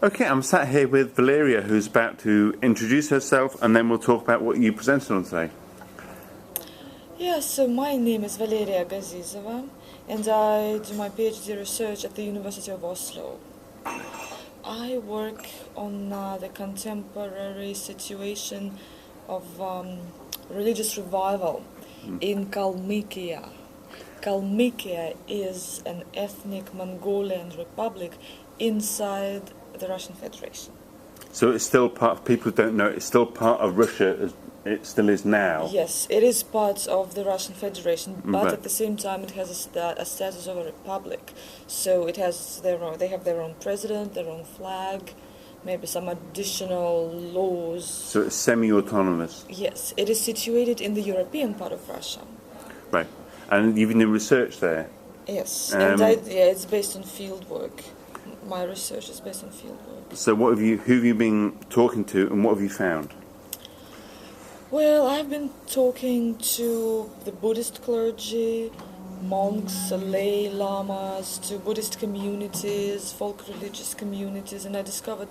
Okay, I'm sat here with Valeria, who's about to introduce herself, and then we'll talk about what you presented on today. Yeah, so my name is Valeria Gazizova, and I do my PhD research at the University of Oslo. I work on the contemporary situation of religious revival in Kalmykia. Kalmykia is an ethnic Mongolian republic inside the Russian Federation. So it's still part of, people don't know, it's still part of Russia as it still is now. Yes, it is part of the Russian Federation, but Right. at the same time it has a status of a republic. So it has they have their own president, their own flag, maybe some additional laws. So it's semi-autonomous. Yes, it is situated in the European part of Russia. Right. And you've been research there. Yes, Um, it's based on field work. My research is based on field work. So who have you been talking to, and what have you found? Well, I've been talking to the Buddhist clergy, monks, lay lamas, to Buddhist communities, folk religious communities, and I discovered,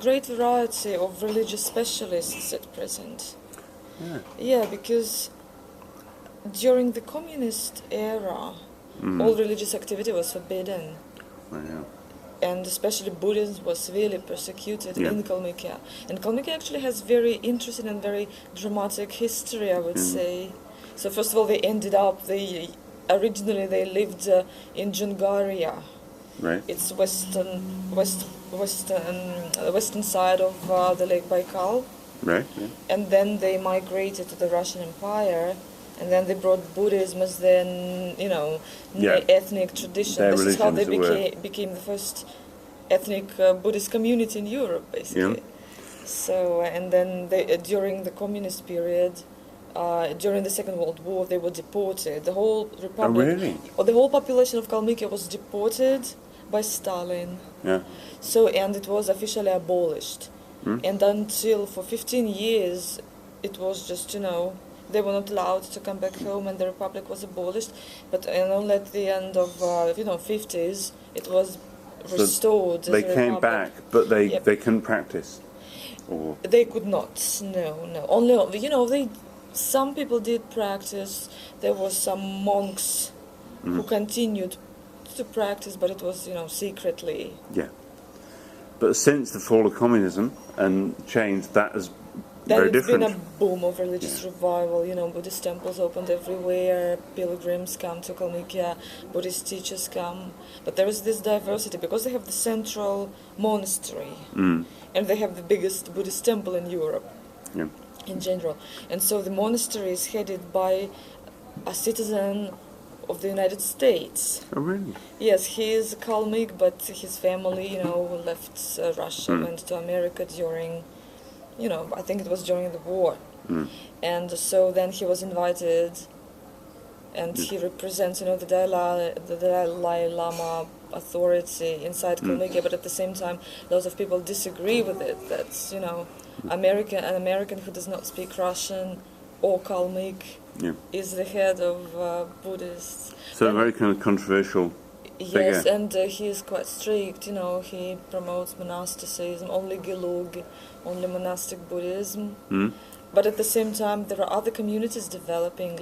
great variety of religious specialists at present. Yeah. Yeah, because during the communist era, all religious activity was forbidden. Well, yeah. And especially Buddhism was severely persecuted Yeah. in Kalmykia. And Kalmykia actually has very interesting and very dramatic history, I would say. So first of all, originally they lived in Jungaria. Right. It's western side of the Lake Baikal. Right. Yeah. And then they migrated to the Russian Empire. And then they brought Buddhism as then, Yeah. ethnic tradition. Their This is how they religion, as it were. became the first ethnic Buddhist community in Europe, basically. Yeah. So, and then during the communist period, during the Second World War, they were deported. The whole republic, really? or the whole population of Kalmykia was deported by Stalin. Yeah. So, and it was officially abolished. And until for 15 years, it was just, they were not allowed to come back home, and the republic was abolished. But only at the end of 50s, it was restored. So they as a came republic. back, but they Yep. couldn't practice. Or They could not. No. Only some people did practice. There were some monks who continued to practice, but it was secretly. yeah. But since the fall of communism and change, that has Then very it's different. been a boom of religious revival. Buddhist temples opened everywhere. Pilgrims come to Kalmykia. Buddhist teachers come. But there is this diversity because they have the central monastery, and they have the biggest Buddhist temple in Europe Yeah. in general. And so the monastery is headed by a citizen of the United States. Oh, really? Yes, he is Kalmyk, but his family, left Russia, went to America during. I think it was during the war. And so then he was invited, and he represents, the Dalai Lama authority inside Kalmykia, but at the same time, lots of people disagree with it. That's, an American who does not speak Russian or Kalmyk Yeah. is the head of Buddhists. So a very kind of controversial Yes, figure. and he is quite strict, he promotes monasticism, only Gelug, only monastic Buddhism. But at the same time, there are other communities developing,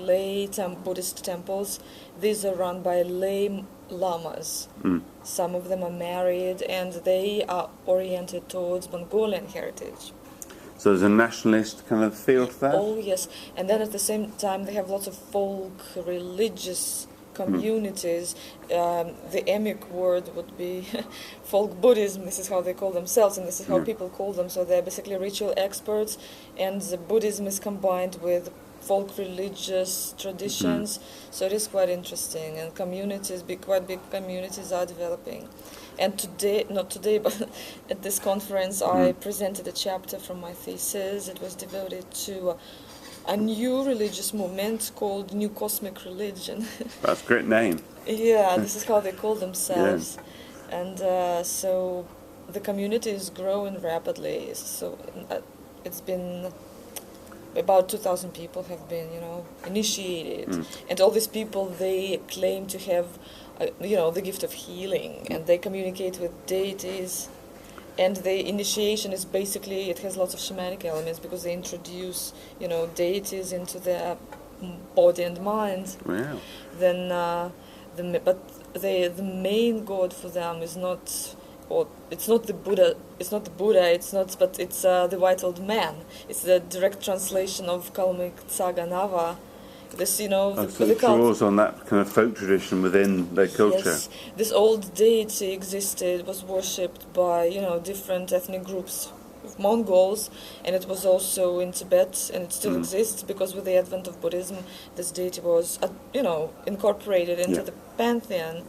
Buddhist temples. These are run by lay lamas. Some of them are married, and they are oriented towards Mongolian heritage. So there's a nationalist kind of feel to that? Oh, yes. And then at the same time, they have lots of folk religious communities. The emic word would be folk Buddhism. This is how they call themselves, and this is how people call them. So they're basically ritual experts, and the Buddhism is combined with folk religious traditions. So it is quite interesting, and quite big communities are developing. And not today, but at this conference, I presented a chapter from my thesis. It was devoted to a new religious movement called New Cosmic Religion. That's a great name. Yeah, this is how they call themselves. And so the community is growing rapidly. So it's been about 2,000 people have been, initiated. And all these people, they claim to have, the gift of healing, and they communicate with deities. And the initiation is basically, it has lots of shamanic elements because they introduce, deities into their body and mind. Wow. Then, the main god for them is not, or it's not the Buddha. But it's the white old man. It's the direct translation of Kalmyk Tsaga Nava. This, So it draws on that kind of folk tradition within their culture. Yes, this old deity existed, was worshipped by, different ethnic groups of Mongols, and it was also in Tibet, and it still exists because with the advent of Buddhism, this deity was, incorporated into the pantheon.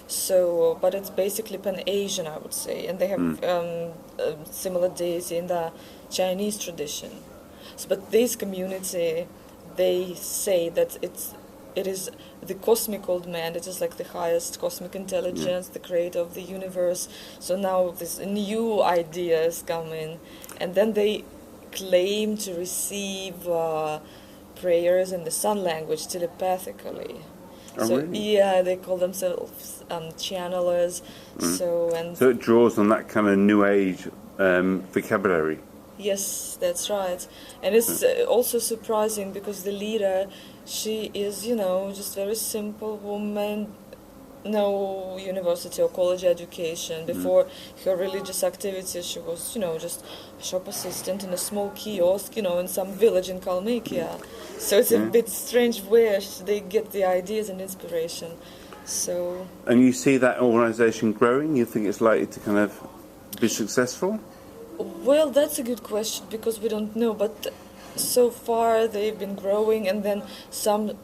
So, but it's basically Pan-Asian, I would say, and they have a similar deity in the Chinese tradition. So, but this community, they say that it is the cosmic old man. It is like the highest cosmic intelligence, the creator of the universe. So now this new ideas come in, and then they claim to receive prayers in the sun language telepathically. Oh, So really? yeah, they call themselves channelers. So it draws on that kind of new age vocabulary. Yes, that's right. And it's also surprising because the leader, she is, just very simple woman, no university or college education. Before her religious activities, she was, just a shop assistant in a small kiosk, in some village in Kalmykia. So it's a bit strange where they get the ideas and inspiration. So. And you see that organisation growing? You think it's likely to kind of be successful? Well, that's a good question because we don't know, but so far they've been growing, and then some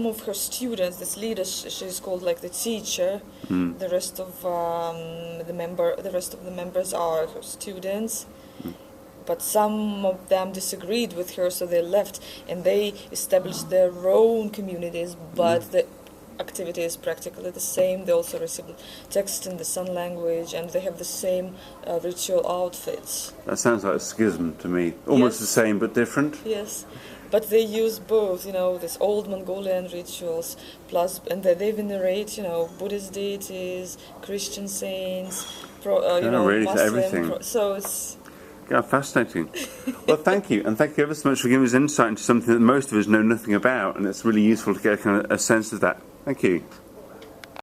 of her students, this leader, she's called like the teacher. The rest of the members are her students, but some of them disagreed with her, so they left and they established their own communities. But the activity is practically the same. They also receive text in the Sun language, and they have the same ritual outfits. That sounds like a schism to me. Almost the same but different. Yes, but they use both, this old Mongolian rituals, plus, and they venerate, Buddhist deities, Christian saints, really, Muslim. everything. So it's. Yeah, fascinating. Well, thank you, and thank you ever so much for giving us insight into something that most of us know nothing about, and it's really useful to get a sense of that. Thank you.